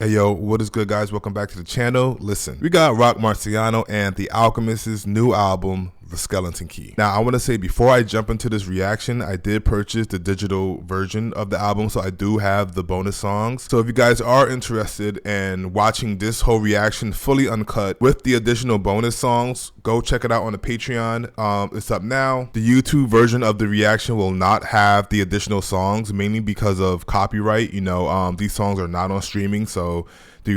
Hey yo, what is good guys? Welcome back to the channel. Listen, we got Marciano and the Alchemist's new album, The Skeleton Key. Now I want to say before I jump into this reaction, I did purchase the digital version of the album, so I do have the bonus songs. So if you guys are interested in watching this whole reaction fully uncut with the additional bonus songs, go check it out on the Patreon. It's up now. The YouTube version of the reaction will not have the additional songs, mainly because of copyright. You know, these songs are not on streaming, so the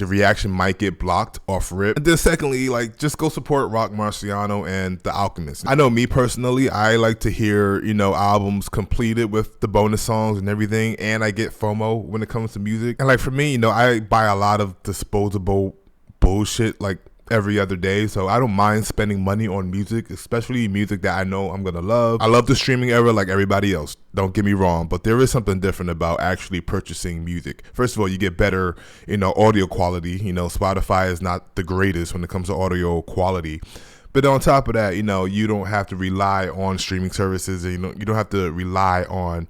reaction might get blocked off rip. And then secondly, like, just go support Marciano and the Alchemist. I know me personally, I like to hear, you know, albums completed with the bonus songs and everything, and I get FOMO when it comes to music. And like for me, you know, I buy a lot of disposable bullshit like every other day, so I don't mind spending money on music, especially music that I know I'm gonna love. I love the streaming era like everybody else, don't get me wrong, but there is something different about actually purchasing music. First of all, you get better, you know, audio quality. You know, Spotify is not the greatest when it comes to audio quality. But on top of that, you know, you don't have to rely on streaming services, and you don't have to rely on,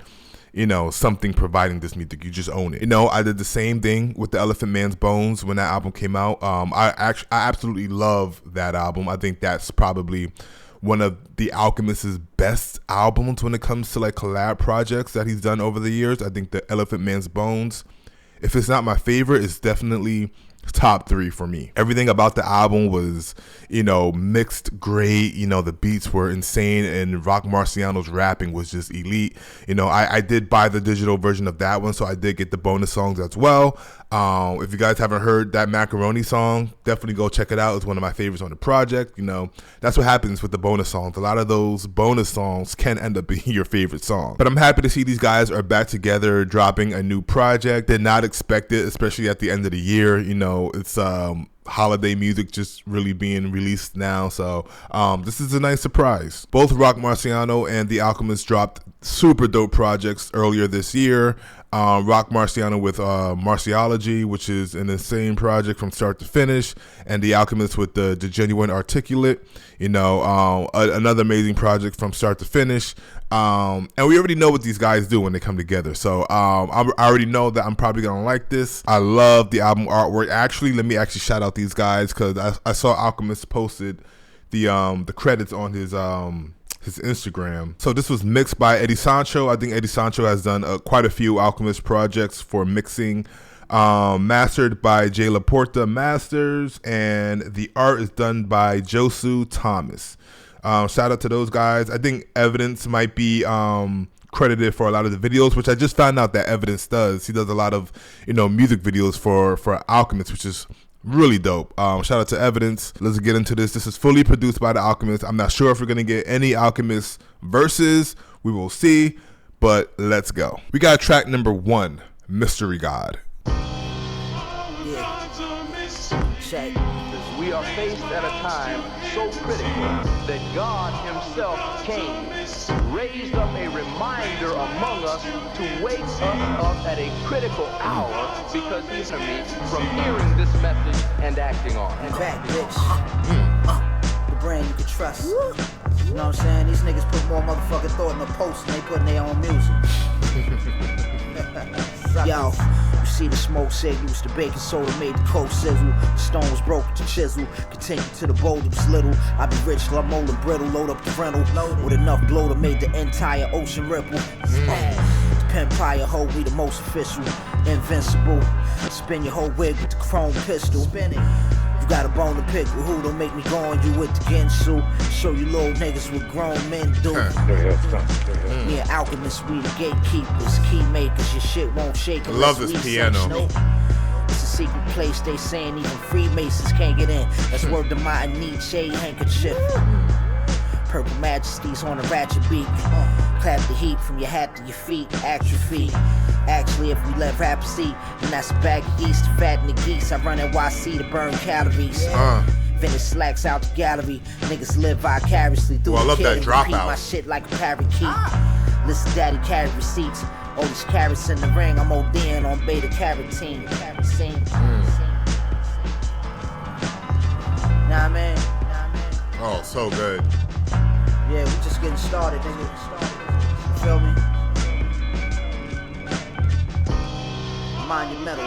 you know, something providing this music. You just own it. You know, I did the same thing with the Elephant Man's Bones when that album came out. I absolutely love that album. I think that's probably one of the Alchemist's best albums when it comes to like collab projects that he's done over the years. I think the Elephant Man's Bones, if it's not my favorite, it's definitely top 3 for me. Everything about the album was, you know, mixed great. You know, the beats were insane, and Marciano's rapping was just elite. You know, I did buy the digital version of that one, so I did get the bonus songs as well. If you guys haven't heard that Macaroni song, definitely go check it out. It's one of my favorites on the project. You know, that's what happens with the bonus songs. A lot of those bonus songs can end up being your favorite song. But I'm happy to see these guys are back together, dropping a new project. Did not expect it, especially at the end of the year. You know, it's holiday music just really being released now, so this is a nice surprise. Both Marciano and the Alchemist dropped super dope projects earlier this year. Marciano with Marciology, which is an insane project from start to finish, and the Alchemist with the Genuine Articulate, you know, another amazing project from start to finish. And we already know what these guys do when they come together, so I already know that I'm probably gonna like this. I love the album artwork. Actually, let me actually shout out these guys, because I saw Alchemist posted the credits on his Instagram. So this was mixed by Eddie Sancho. I think Eddie Sancho has done quite a few Alchemist projects for mixing. Mastered by Jay Laporta Masters, and the art is done by Josu Thomas. Shout out to those guys. I think Evidence might be credited for a lot of the videos, which I just found out that Evidence does. He does a lot of, you know, music videos for Alchemist, which is really dope. Shout out to Evidence. Let's get into this. This is fully produced by the Alchemist. I'm not sure if we're gonna get any Alchemist verses. We will see, but let's go. We got track number 1, Mystery God. Check. We are faced at a time so critical that God himself came, raised up a reminder among us to wake us up at a critical hour, because he's me from hearing this message and acting on it. And back, bitch. The brand you can trust. You know what I'm saying? These niggas put more motherfucking thought in the post than they put in their own music. Yo, you see the smoke signals, the baking soda made the coke sizzle, stones broke with the chisel, continue to the boulder was little. I be rich, till I'm old and brittle, load up the rental, with enough blow to make the entire ocean ripple. The Empire hold we the most official, invincible. Spin your whole wig with the chrome pistol. Spin it. Got a bone to pick with who, don't make me go on you with the Gensu. Show you little niggas what grown men do. Me and Alchemist, we the gatekeepers, key makers. Your shit won't shake. I love this piano. It's a secret place, they saying even Freemasons can't get in. That's word to my Nietzsche handkerchief. Purple majesties on a ratchet beat. Clap the heat from your hat to your feet, atrophy. Actually, if we let rappers eat, then that's a bag of yeast to fatten the geese. I run NYC to burn calories. Finish slacks out the gallery. Niggas live vicariously through I love that dropout. My shit like a parakeet. Listen, daddy carry receipts. All these carrots in the ring. I'm ODing on beta carotene. Nah, man. Oh, so good. Yeah, we just getting started, nigga. You feel me? Monumental.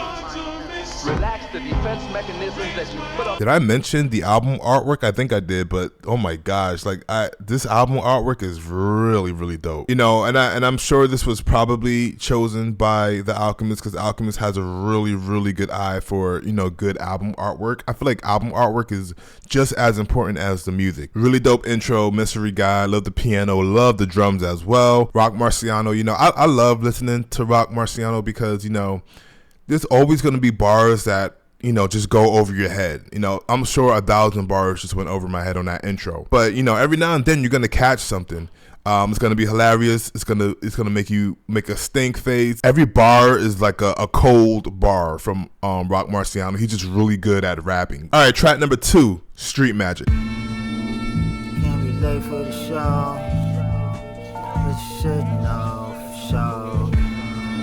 Relax the defense mechanisms that you put up. Did I mention the album artwork? I think I did, but oh my gosh, like this album artwork is really, really dope. You know, and I'm sure this was probably chosen by the Alchemist, because Alchemist has a really, really good eye for, you know, good album artwork. I feel like album artwork is just as important as the music. Really dope intro, mystery guy, love the piano, love the drums as well. Rock Marciano, you know, I love listening to Rock Marciano because, you know, there's always going to be bars that, you know, just go over your head. You know, I'm sure 1,000 bars just went over my head on that intro. But, you know, every now and then you're going to catch something. It's going to be hilarious. It's going to make you make a stink face. Every bar is like a cold bar from Rock Marciano. He's just really good at rapping. All right, track number 2, Street Magic. Can't be late for the show. But you should know for sure.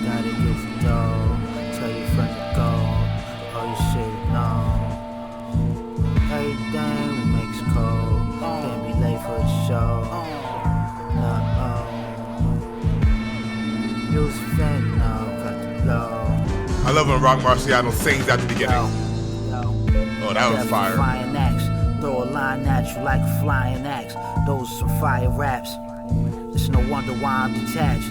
Gotta get the dough. Tell your friend to go. Oh, you should know. Everything we make's cold. Can't be late for the show. Use fentanyl, cut the blow. I love when Rock Marciano sings at the beginning. Oh, that was fire. Flying axe. Throw a line at you like a flying axe. Those are some fire raps. It's no wonder why I'm detached.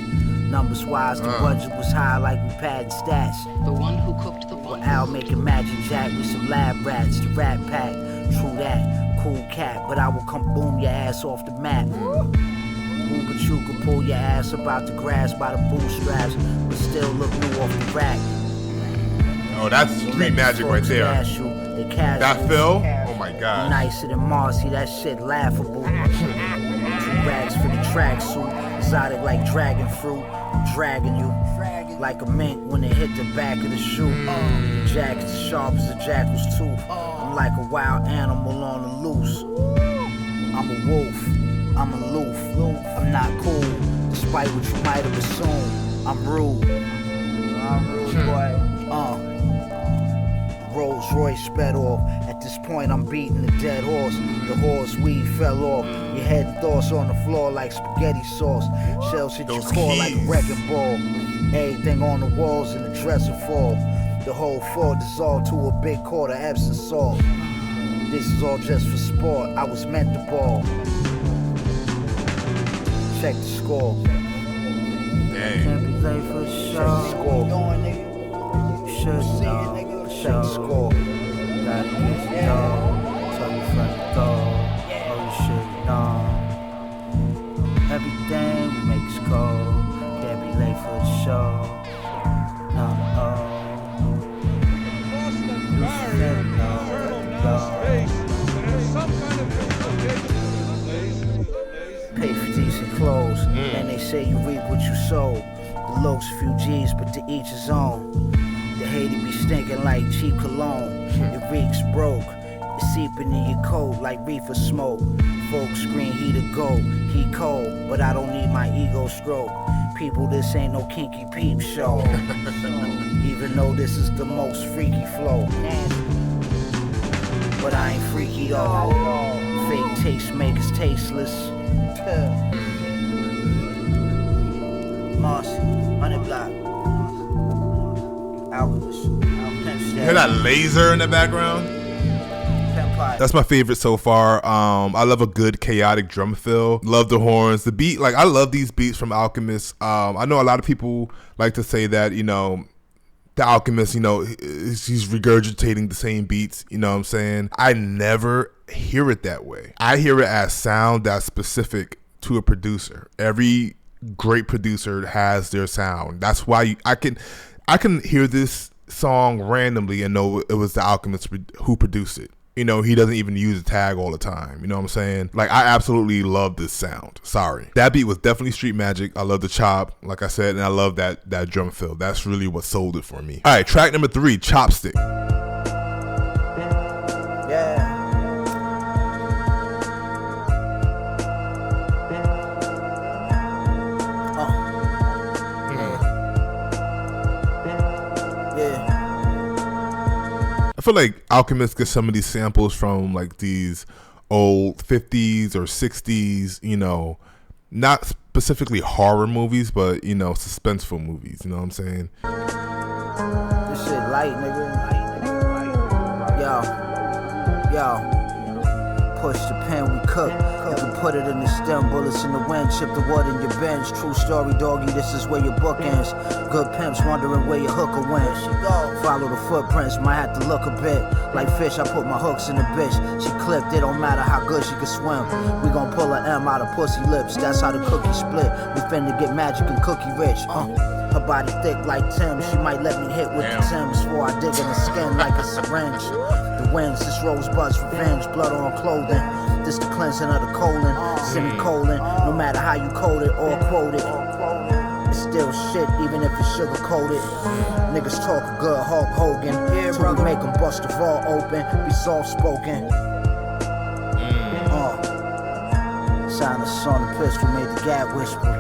Numbers wise, the budget was high like we padding stats. The one who cooked the bun. Al making magic jack with some lab rats. The rat pack, true that, cool cat. But I will come boom your ass off the map. Who but you can pull your ass up out the grass by the bootstraps, but still look new off the rack. Oh, that's street magic right there. That Phil? Oh my God. Nicer than Marcy, that shit laughable. 2 rags for the tracksuit, exotic like dragon fruit. I'm dragging you like a mink when it hit the back of the shoe. The jacket's as sharp as a jackal's tooth. I'm like a wild animal on the loose. I'm a wolf. I'm aloof, I'm not cool, despite what you might have assumed. I'm rude. I'm rude, boy. Rolls Royce sped off. At this point, I'm beating the dead horse. The horse weed fell off. Your head and thoughts on the floor like spaghetti sauce. Shells hit your core like a wrecking ball. Everything on the walls in the dresser fall. The whole floor dissolved to a big quart of Epsom salt. This is all just for sport. I was meant to ball. Check the score. Dang. Can't be late for the show. Check the score. You should know. Check the score. Gotta get the dough. Tell your friend to go. Oh, you should know. Everything we make is cold. Can't be late for the show. No, pay for decent clothes, and they say you reap what you sow. The looks, few G's, but to each his own. The Haiti be stinking like cheap cologne. It reeks broke, it's seeping in your coat like reefer smoke. Folks scream he the goat, he cold, but I don't need my ego stroke. People, this ain't no kinky peep show. Even though this is the most freaky flow. But I ain't freaky though. Fake taste makers tasteless. Marcy, 100 block. Alchemist. You hear that laser in the background? That's my favorite so far. I love a good chaotic drum fill. Love the horns, the beat. Like, I love these beats from Alchemist. I know a lot of people like to say that, you know, the Alchemist, you know, he's regurgitating the same beats. You know what I'm saying? I never hear it that way. I hear it as sound that's specific to a producer. Every great producer has their sound. That's why I can hear this song randomly and know it was the Alchemist who produced it. You know, he doesn't even use a tag all the time. You know what I'm saying? Like, I absolutely love this sound. Sorry. That beat was definitely street magic. I love the chop, like I said, and I love that drum fill. That's really what sold it for me. All right, track number 3, Chopstick. Yeah. I feel like Alchemist gets some of these samples from like these old 50s or 60s, you know, not specifically horror movies, but, you know, suspenseful movies. You know what I'm saying? This shit light, nigga. Yo, push the pen, we cook. You can put it in the stem, bullets in the wind, chip the wood in your bench. True story, doggy, this is where your book ends. Good pimps wondering where your hooker went. Follow the footprints, might have to look a bit. Like fish, I put my hooks in the bitch. She clipped, it don't matter how good she can swim. We gon' pull a M out of pussy lips, that's how the cookie split. We finna get magic and cookie rich. Her body thick like Tim, she might let me hit with the Timbs before I dig in the skin like a syringe. The winds, this rosebud's revenge, blood on clothing. This the cleansing of the colon, semicolon. No matter how you code it or quote it, it's still shit even if it's sugar coated. Niggas talk a good Hulk Hogan, till we make them bust the vault open, be soft spoken. Silence on the pistol made the gap whisper.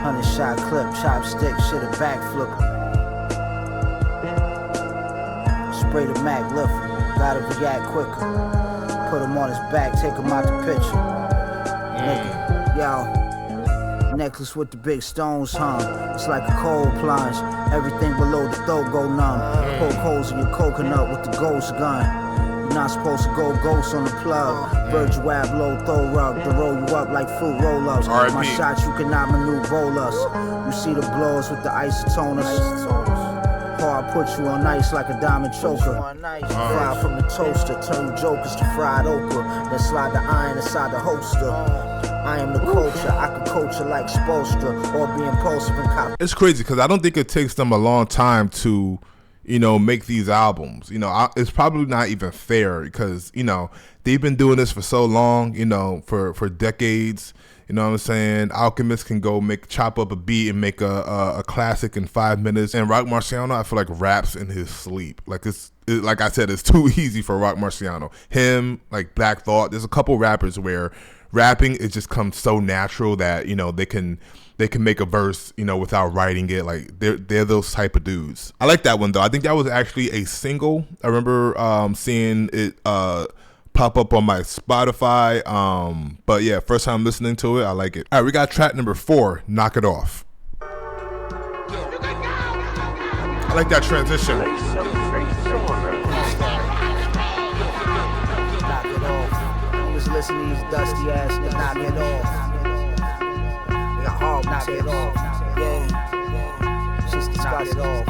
100-shot clip, chopstick, shit a backflip. Spray the Mac, lift him, gotta react quicker. Put him on his back, take him out the picture. Nigga, yo, necklace with the big stones hung. It's like a cold plunge, everything below the throat go numb. Poke holes in your coconut with the ghost gun. You're not supposed to go ghost on the plug. Virgil Ab low throw rug to roll you up like fruit roll-ups. My shots you cannot maneuver bowl us. You see the blows with the isotoners. I put you on ice like a diamond choker. Fry from the toaster, turn jokers to fried okra. Then slide the iron inside the holster. I am the culture, I can coach you like Spolstra or be impulsive and cop. It's crazy because I don't think it takes them a long time to, you know, make these albums. You know, it's probably not even fair because, you know, they've been doing this for so long, you know, for decades. You know what I'm saying? Alchemist can go chop up a beat and make a classic in 5 minutes. And Rock Marciano, I feel like raps in his sleep. Like like I said, it's too easy for Rock Marciano. Him, like Black Thought. There's a couple rappers where rapping it just comes so natural that, you know, they can make a verse, you know, without writing it. Like they're those type of dudes. I like that one though. I think that was actually a single. I remember seeing it pop up on my Spotify. But yeah, first time listening to it, I like it. All right, we got track number 4, Knock It Off. I like that transition. Knock it off. You was listening to these dusty ass niggas. Knock it off. They got hard, knock it off. Yeah. Just knock it off.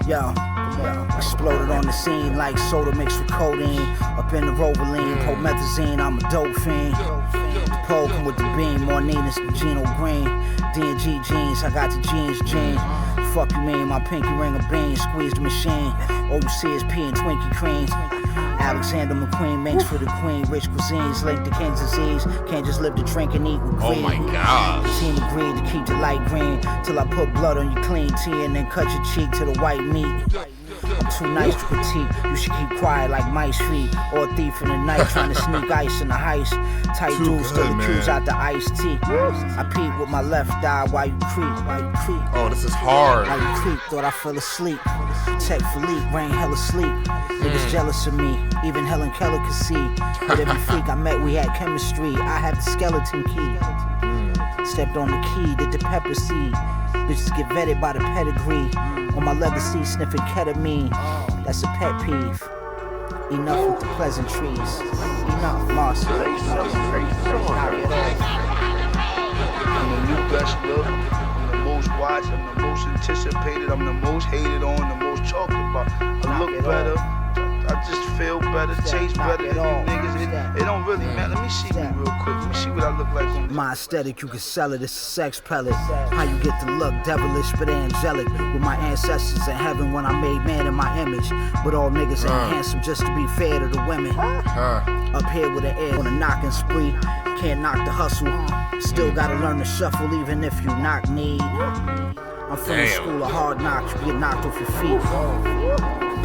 Yo. Exploded on the scene like soda mixed with codeine. Up in the Rovaline, promethazine, I'm a dope fiend. The pole come with the beam, more neatness than Gino Green. D&G jeans, I got the jeans gene. Fuck you mean, my pinky ring a bean, squeeze the machine. All you see is pee and Twinkie cream. Alexander McQueen makes for the queen. Rich cuisines linked to king's disease. Can't just live to drink and eat with greed. Oh my God. The team agreed to keep the light green till I put blood on your clean tea and then cut your cheek to the white meat. I'm too nice to critique. You should keep quiet like mice feet. Or a thief in the night trying to sneak ice in the heist. Tight dudes still accused out the iced tea. I peep with my left eye while you creep. Oh, this is hard. While you creep, thought I fell asleep. Tech Philippe, rain hell asleep. Niggas jealous of me, even Helen Keller could see. With every freak I met, we had chemistry. I had the skeleton key. Stepped on the key, did the pepper seed. Bitches get vetted by the pedigree. On my leather seat sniffing ketamine. That's a pet peeve. Enough with the pleasantries. Enough, Marciano. I'm the new best look. I'm the most watched. I'm the most anticipated. I'm the most hated on. The most talked about. I look better. I just feel better, taste better than you niggas. It don't really matter. Let me see me real quick. Let me see what I look like on this. My aesthetic, you can sell it, it's a sex pellet. How you get to look devilish but angelic. With my ancestors in heaven when I made man in my image. But all niggas ain't handsome just to be fair to the women. Up here with an air on a knocking spree. Can't knock the hustle. Still gotta learn to shuffle even if you knock need. I'm from the school of hard knocks. You get knocked off your feet.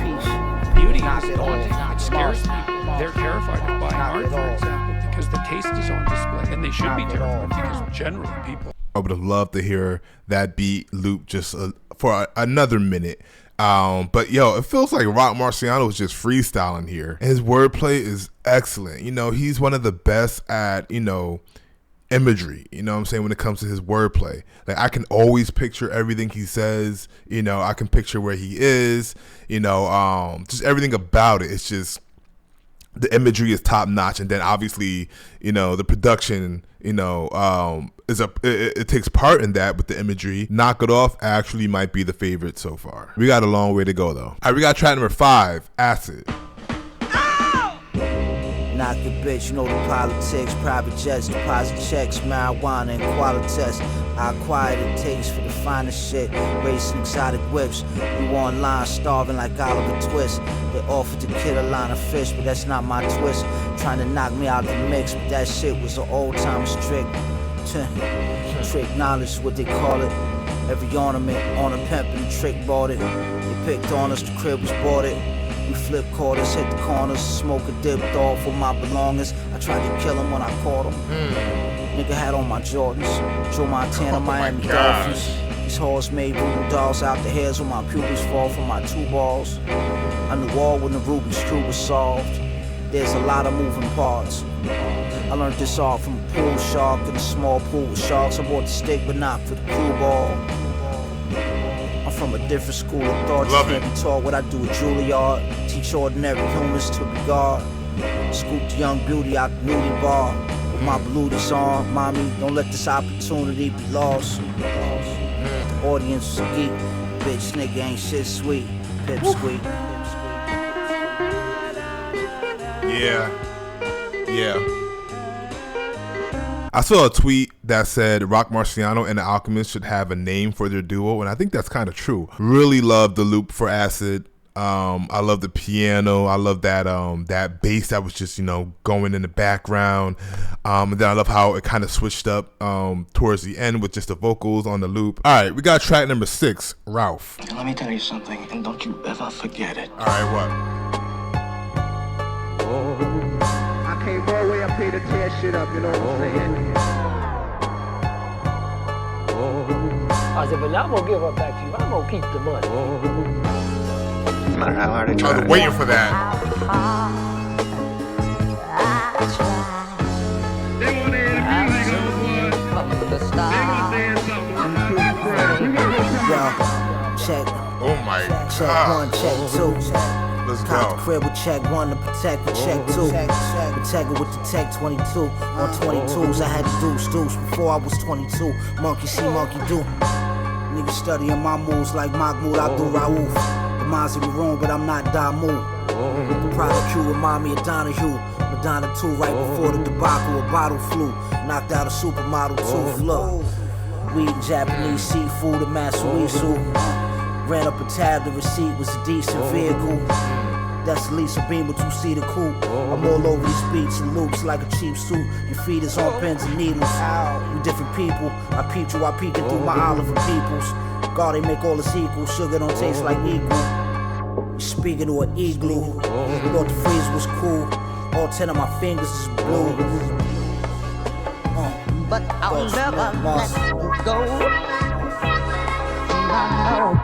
Peace. Beauty is daunting. It scares people. They're terrified of buying art, for example, because the taste is on display, and they should be terrified because generally people. I would have loved to hear that beat loop just for another minute. But yo, it feels like Rock Marciano is just freestyling here. His wordplay is excellent. You know, he's one of the best at, you know, imagery, you know what I'm saying, when it comes to his wordplay. Like, I can always picture everything he says, you know, I can picture where he is, you know, just everything about it. It's just, the imagery is top notch, and then obviously, you know, the production, you know, it takes part in that with the imagery. Knock It Off actually might be the favorite so far. We got a long way to go though. All right, we got track number 5, Acid. Knock your bitch, you know the politics, private jets, deposit checks, marijuana and qualitas. I acquired a taste for the finest shit, racing exotic whips. You online starving like Oliver Twist. They offered to kill a line of fish, but that's not my twist. Trying to knock me out the mix, but that shit was an old timer's trick. Trick knowledge, what they call it. Every ornament on a pimp and trick bought it. They picked on us, the crib was bought it. We flip quarters, hit the corners, smoke a dip off for my belongings. I tried to kill him when I caught him. Nigga had on my Jordans, Joe Montana, Miami Dolphins. These hoes made voodoo dolls out the hairs when my pupils fall from my 2 balls. I knew all when the Rubik's Cube was solved. There's a lot of moving parts. I learned this all from a pool shark in a small pool with sharks. I bought the stick but not for the cue ball. I'm from a different school of thought. You can't be taught what I do at Juilliard. Teach ordinary humans to regard. Scoop the young beauty out the nudie bar. With my bluties on, mommy, don't let this opportunity be lost. The audience is a geek. Bitch nigga ain't shit sweet. Pip squeak. Yeah. I saw a tweet that said Rock Marciano and the Alchemist should have a name for their duo, and I think that's kind of true. Really love the loop for Acid. I love the piano. I love that that bass that was just, you know, going in the background. And then I love how it kind of switched up towards the end with just the vocals on the loop. All right, we got track number 6, Ralph. Let me tell you something, and don't you ever forget it. All right, what? I came all the way up here to tear shit up, you know what I'm saying? I said, but I'm gonna give her back to you. I'm gonna keep the money. No matter how hard I try. I was waiting for that. They want to hear the music, Check. Oh my Check God. 1, check 2. Let's Cop the go. crib with check 1 to protect with check 2. Protect it with the tech 22. On 22s, I had to do stoops before I was 22. Monkey see, monkey do. Niggas studying my moves like Mahmoud Abdul Raouf. The mind's in the room, but I'm not Damu. The product Q remind me of Donahue. Madonna 2 right before the debacle, a bottle flew. Knocked out a supermodel tooth, look. Weed and Japanese seafood, a Masurisu. Ran up a tab, the receipt was a decent vehicle. That's the Lisa Beam, but you see the coupe. I'm all over these beats and loops like a cheap suit. Your feet is on pins and needles. We different people. I peeped you, I peeking through my Oliver Peoples. God, they make all us equal. Sugar don't taste like equal. You speaking to an igloo. Thought the freeze was cool. All 10 of my fingers is blue. But I'll never let you go. I know.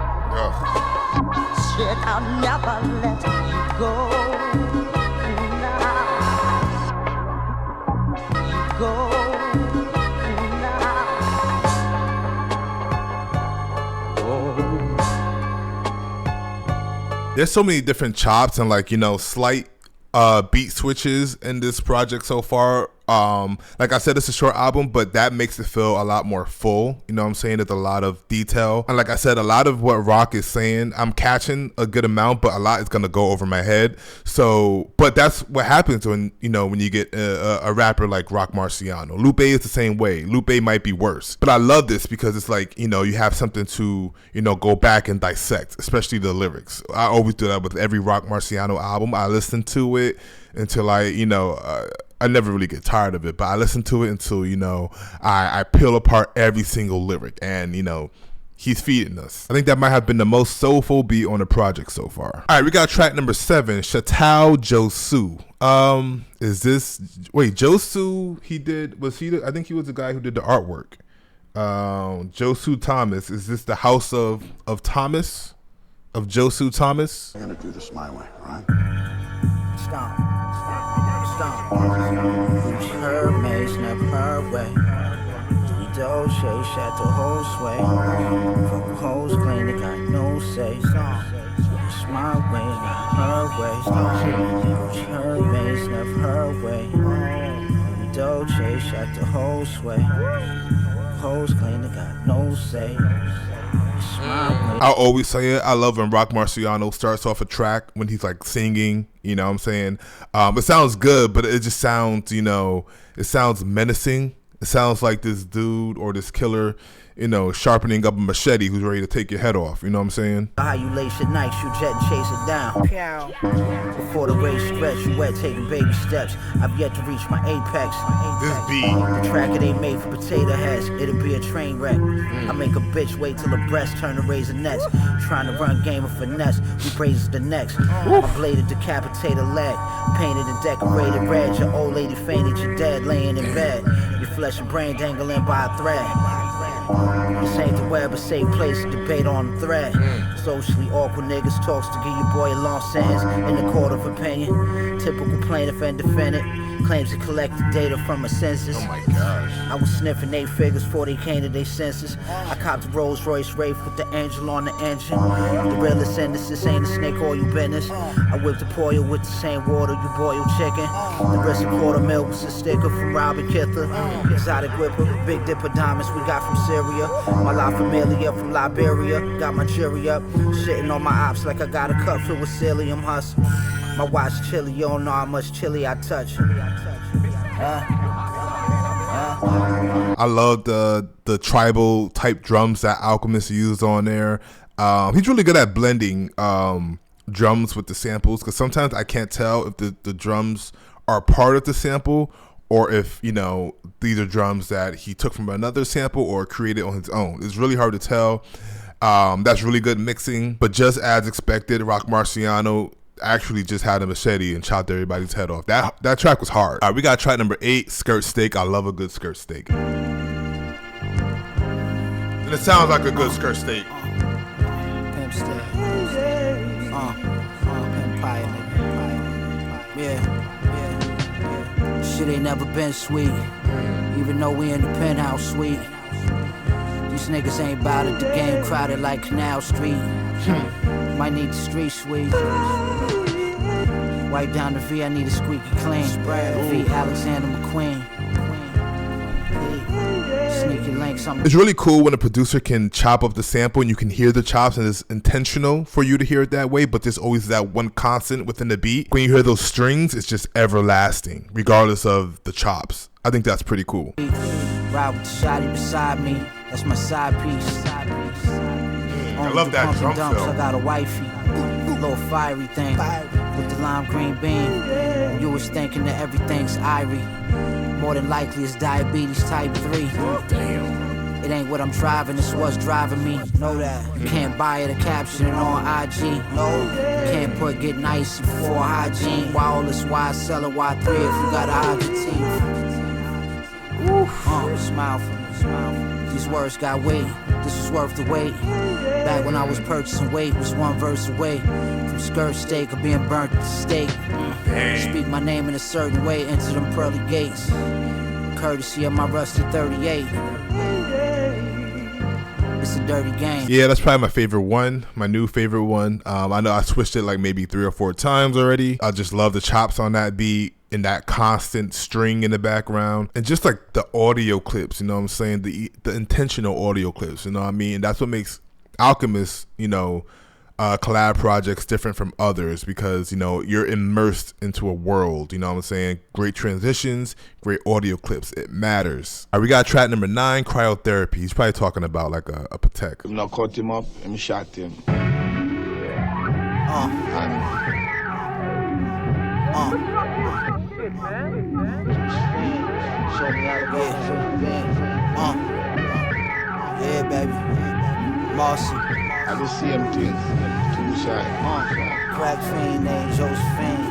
Shit, I'll never let you go. Now. You go. Now. There's so many different chops and, like, you know, slight beat switches in this project so far. Like I said, it's a short album, but that makes it feel a lot more full. You know what I'm saying? There's a lot of detail. And like I said, a lot of what Rock is saying, I'm catching a good amount, but a lot is going to go over my head. So, but that's what happens when, you know, when you get a rapper like Rock Marciano. Lupe is the same way. Lupe might be worse. But I love this because it's like, you know, you have something to, you know, go back and dissect, especially the lyrics. I always do that with every Rock Marciano album. I listen to it until I, you know, I never really get tired of it, but I listen to it until, you know, I peel apart every single lyric, and, you know, he's feeding us. I think that might have been the most soulful beat on the project so far. All right, we got track number 7, Chateau Josu. Is this, wait, Josu, I think he was the guy who did the artwork. Josu Thomas, is this the house of Thomas? Of Josu Thomas? I'm gonna do this my way, all right? Stop. Hermes, never her way. Louis Dolce, Chateau whole sway. Fuck hoes clean, they got no say. It's my way, not her way. Hermes, never her way. Louis Dolce, Chateau whole sway. Hoes clean, they got no say. I'll always say it. I love when Rock Marciano starts off a track when he's like singing, you know what I'm saying? It sounds good, but it just sounds, you know, it sounds menacing. It sounds like this dude or this killer, you know, sharpening up a machete who's ready to take your head off. You know what I'm saying? How you lace your nights, you jet and chase it down. Before the race stretch, you wet taking baby steps. I've yet to reach my apex. This beat. The track it ain't made for potato heads. It'll be a train wreck. I make a bitch wait till her breast turn to razor nets. Trying to run game of finesse, we raises the next. My bladed decapitated leg, painted and decorated red. Your old lady fainted, you're dead, laying in bed. Your flesh and brain dangling by a thread. This ain't the web, a safe place to debate on the thread. Socially awkward niggas talks to give your boy a long sentence in the court of opinion. Typical plaintiff and defendant claims to collect the data from a census. Oh my gosh. I was sniffing 8 figures before they came to their senses. I copped a Rolls Royce Wraith with the angel on the engine. The realest innocence ain't a snake oil business. I whipped the poil with the same water you boil chicken. The rest of $250 was a sticker from Robert Kither. Exotic whipper, Big Dipper diamonds we got from Syria. My La Familia from Liberia. Got my jury up, shitting on my ops like I got a cup filled with psyllium husk. My watch chilly, you don't know how much chili I touch. I love the tribal type drums that Alchemist used on there. He's really good at blending drums with the samples, because sometimes I can't tell if the drums are part of the sample or if, you know, these are drums that he took from another sample or created on his own. It's really hard to tell. That's really good mixing, but just as expected, Rock Marciano actually just had a machete and chopped everybody's head off. That track was hard. All right, we got track number 8, Skirt Steak. I love a good skirt steak. And it sounds like a good skirt steak. Pimp steak. Empire, nigga. Yeah. Shit ain't never been sweet. Even though we in the penthouse suite. These niggas ain't bout it. The game crowded like Canal Street. Might need the street sweep. Wipe down the V, I need a squeaky clean. V Alexander McQueen. Sneaky links. It's really cool when a producer can chop up the sample and you can hear the chops and it's intentional for you to hear it that way, but there's always that one constant within the beat. When you hear those strings, it's just everlasting, regardless of the chops. I think that's pretty cool. Ride with the shotty beside me. That's my side piece. I love that drum fill. I got a wifey, little fiery thing with the lime green bean. You was thinking that everything's irie. More than likely it's diabetes type 3. Damn. It ain't what I'm driving, it's what's driving me. Know that. You can't buy it or caption it on IG. No. You can't put getting icy before hygiene. Why all this why sell a Y3 if you got a teeth? Smile for me, smile for me. These words got weight, this was worth the wait. Back when I was purchasing weight, was one verse away from skirt steak or being burnt at the stake. Speak my name in a certain way, enter them pearly gates. Courtesy of my rusty 38. It's a dirty game. Yeah, that's probably my favorite one, my new favorite one. I know I switched it like maybe 3 or 4 times already. I just love the chops on that beat and that constant string in the background, and just like the audio clips, you know what I'm saying, the intentional audio clips, you know what I mean. That's what makes Alchemist, you know, collab projects different from others, because, you know, you're immersed into a world, you know what I'm saying. Great transitions, great audio clips, it matters. All right, we got track number 9, Cryotherapy. He's probably talking about like a Patek. I'm not cut him up, I'm shot him. Show me how to go. Yeah, baby. Marcy. I the same thing. Too shy. Crack fiend named Josephine.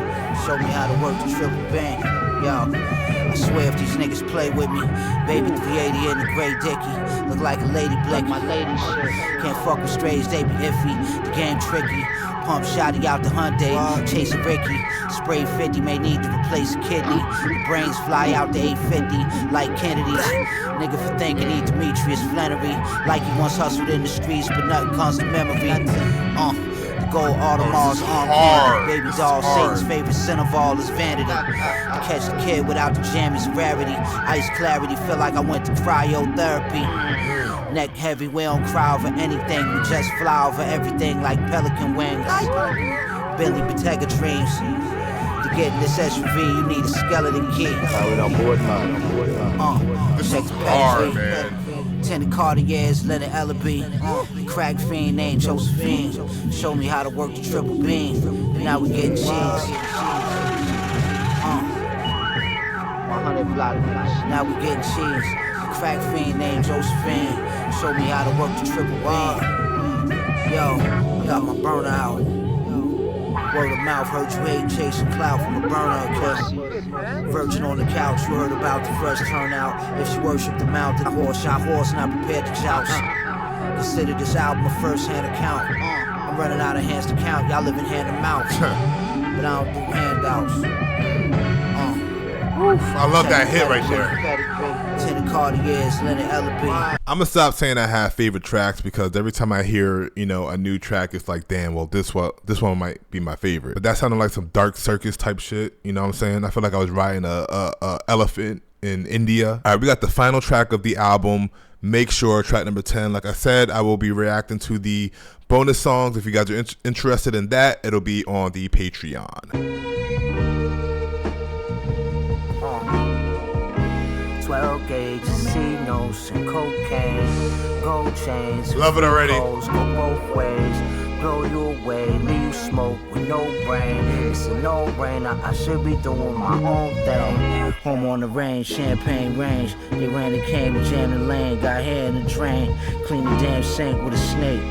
Show me how to work the triple bang. Yo, I swear if these niggas play with me, baby 380 in the gray dicky, look like a lady blick. My lady shit. Can't fuck with strays, they be iffy. The game tricky. Pump shotty out the Hyundai, chasing Ricky. Spray 50, may need to replace a kidney. The brains fly out the 850 like Kennedy's. Nigga for thinking he Demetrius Flannery, like he once hustled in the streets, but nothing comes to memory. The gold Audemars on baby doll, Satan's favorite sin of all is vanity. Catch the kid without the jam is rarity. Ice clarity, feel like I went to cryotherapy. Neck heavy, we don't cry over anything. We just fly over everything like pelican wings. Billy Bottega dreams. To get in this SUV, you need a skeleton key. This check is the hard, pedigree. man. Tenant Cartiers, Leonard Ellaby. Crack fiend named Josephine. Show me how to work the triple beam. Now we getting cheese. 100 block. Now we getting cheese. Crack fiend named Josephine. Show me how to work the triple beam. Yo, I got my burner out. Word of mouth, heard you hate chasing clout from a burner, kid. Virgin on the couch, you heard about the fresh turnout. If she worshiped the mountain horse, shot horse, not prepared to joust. Consider this album a first-hand account. I'm running out of hands to count, y'all living hand to mouth. But I don't do handouts. I love that hit right there. Tenant Cartiers, Leonard Ellaby. I'm gonna stop saying I have favorite tracks because every time I hear, a new track, it's like, damn, well, this one might be my favorite. But that sounded like some Dark Circus type shit. You know what I'm saying? I feel like I was riding a elephant in India. All right, we got the final track of the album. Make Sure, track number 10. Like I said, I will be reacting to the bonus songs. If you guys are interested in that, it'll be on the Patreon. 12 gauge, C-notes and cocaine, gold chains, love it already. Go both ways, blow you away, leave you smoke with no brain. It's a no-brainer, I should be doing my own thing. Home on the range, champagne range. They ran and came and jammed the lane, got hair in the drain. Clean the damn sink with a snake.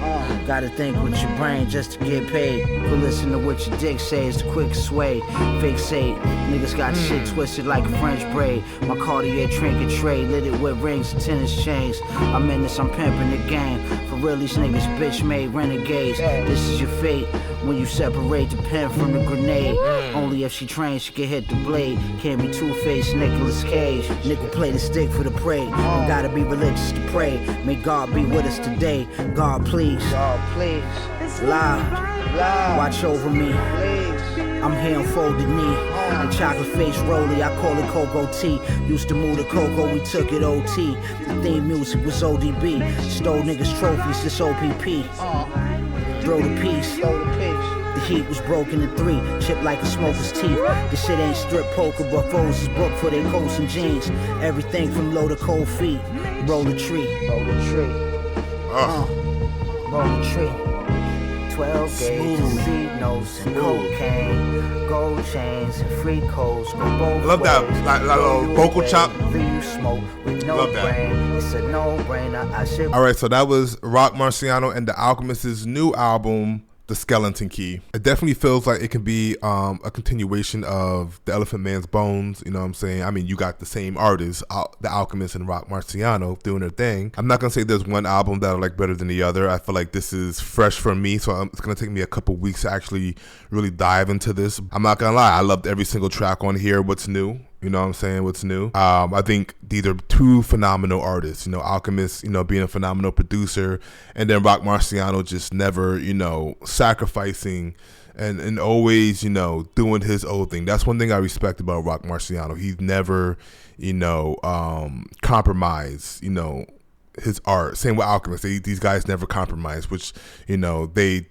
Gotta think with your brain just to get paid. But listen to what your dick says, the quick sway. Fixate, niggas got shit twisted like a French braid. My Cartier trinket tray, lit it with rings and tennis chains. I'm in this, I'm pimping the game. For real, these niggas bitch made renegades. This is your fate when you separate the pen from the grenade. Only if she trains, she can hit the blade. Can't be two-faced Nicolas Cage. Nickel play the stick for the prey. Don't gotta be religious to pray. May God be with us today. God please. God please. Loud. Watch over me. I'm here on folded knee. The chocolate face rollie, I call it Cocoa Tea. Used to move the cocoa, we took it OT. The theme music was ODB. Stole niggas trophies, this OPP. Throw the piece. The heat was broken in 3, chipped like a smoker's teeth. This shit ain't strip poker, but foes is booked for their coats and jeans. Everything from low to cold feet. Roll the tree. Roll the tree. 12 gauges, C-notes and cocaine, gold chains and free codes, go both love that, that little vocal chop. Smoke with no Love that. brain. It's a no-brainer. I should. All right, so that was Rock Marciano and the Alchemist's new album, The Skeleton Key. It definitely feels like it can be a continuation of The Elephant Man's Bones. You know what I'm saying? I mean, you got the same artists, The Alchemist and Rock Marciano, doing their thing. I'm not gonna say there's one album that I like better than the other. I feel like this is fresh for me, so it's gonna take me a couple weeks to actually really dive into this. I'm not gonna lie, I loved every single track on here. What's new? You know what I'm saying? What's new? I think these are two phenomenal artists. Alchemist, being a phenomenal producer, and then Rock Marciano just never, sacrificing and always, doing his own thing. That's one thing I respect about Rock Marciano. He's never, compromised, his art. Same with Alchemist. These guys never compromise, which, they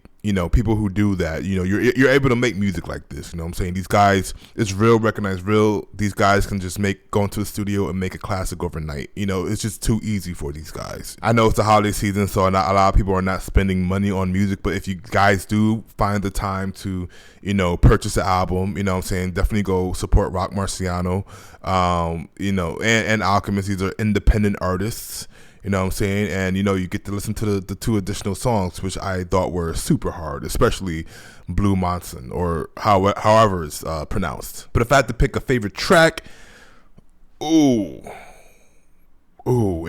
people who do that, you're able to make music like this. You know what I'm saying? These guys, it's real, recognized real. These guys can just go into the studio and make a classic overnight. It's just too easy for these guys. I know it's the holiday season, so not a lot of people are not spending money on music, but if you guys do find the time to, purchase an album, you know what I'm saying, definitely go support Rock Marciano, and Alchemist. These are independent artists. You know what I'm saying? And, you know, you get to listen to the 2 additional songs, which I thought were super hard, especially Blue Monson, or however it's pronounced. But if I had to pick a favorite track, it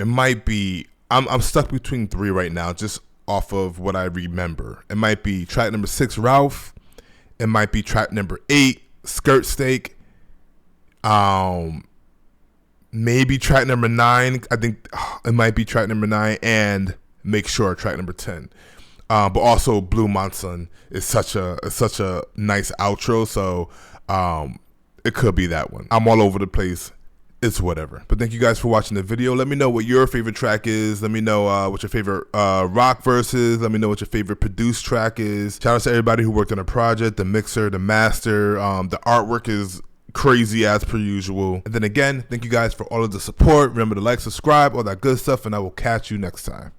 might be, I'm stuck between 3 right now, just off of what I remember. It might be track number 6, Ralph. It might be track number 8, Skirt Steak. Maybe track number 9. I think it might be track number 9, and Make Sure, track number 10. But also Blue Monson is such a nice outro, so it could be that one. I'm all over the place. It's whatever. But thank you guys for watching the video. Let me know what your favorite track is. Let me know what your favorite rock verse is. Let me know what your favorite produced track is. Shout out to everybody who worked on the project, the mixer, the master. The artwork is crazy as per usual. And then again, thank you guys for all of the support. Remember to like, subscribe, all that good stuff, and I will catch you next time.